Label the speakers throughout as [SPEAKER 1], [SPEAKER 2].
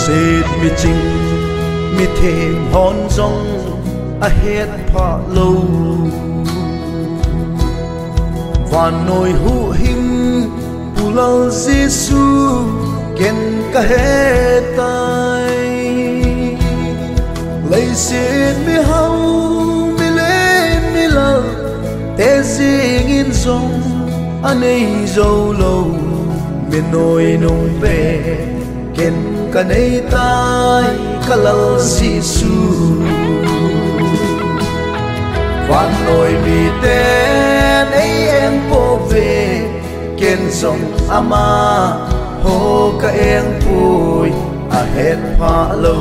[SPEAKER 1] sệt mi chinh mi thêm hòn rong a hết pha lâu và nồi hụ him pulal Giêsu ken ka hết tay lấy sệt mi hau mi lên mi lal te zing in zong anei zo lâu mi nồi nung pe ken ka nei tai kalal Giêsu van nồi mi ten ấy em po về ken song ama ho ka em pui a het pha lâu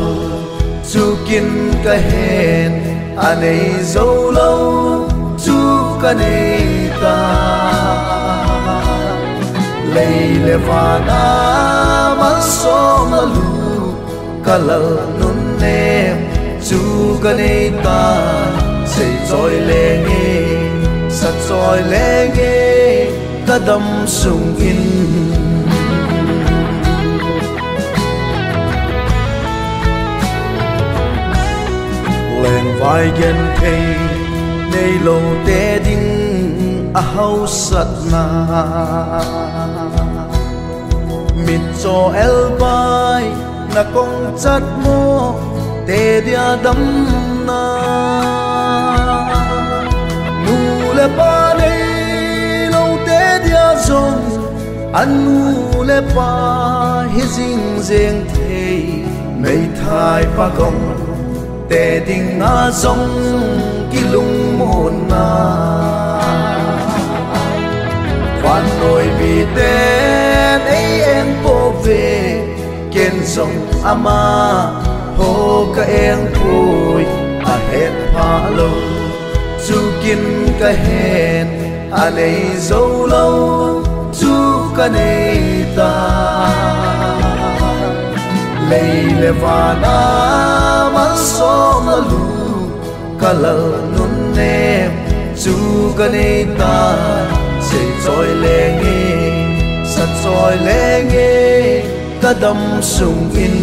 [SPEAKER 1] chu kin ka hen anei zo lâu chu ka nei ta lei le vana mal so malu kalal nun nem chu ka nei ta say trôi lê nghe sat trôi lê nghe ta đâm sung in lên vai gen thei nei lo te ding a hau sat na mit cho el bai na kong chat mo te dia dam na le pa nei lo te dia zong anu le pa hi jing jeng thei mei thai pa gong te ding a zong ki lung mon na van nồi mi ten ei em po về ken zong ama ho ka em pui a het pha lo chu kin ka hen anei zo lâu chu ka nei ta lei le vana mal so malu kalal nun nem chu ka nei ta sei choi le nge sat choi le nge ka dam sung in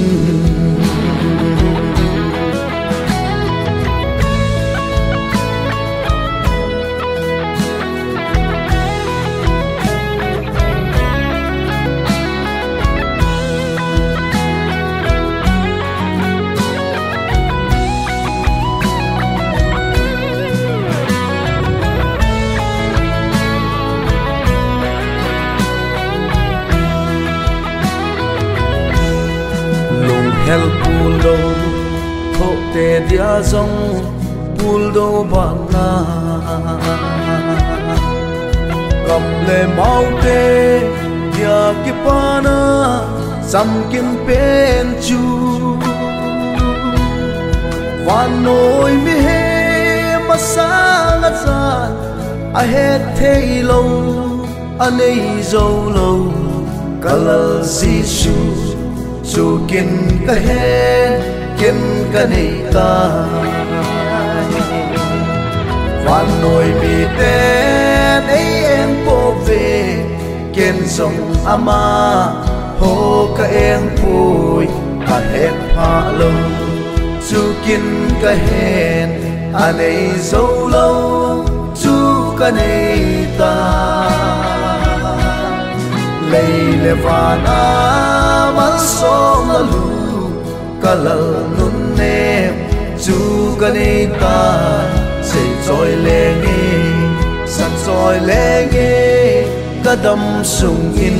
[SPEAKER 1] hel pul do tho te dia zong pul do bana kam le mau te dia ki pana sam kin pen chu van noi mi he masang atsan a het thei lo anei zo lo kalal Giêsu chu kin ka hen kin ka nei ta van nồi mi ten ấy em po về ken song ama ho ka em pui ka het pha lo chu kin ka hen anei zo lâu chu ka nei ta lei le vana mal so malu kalal nun nem chu ka nei ta sei choi le nge sat choi le nge ka dam sung in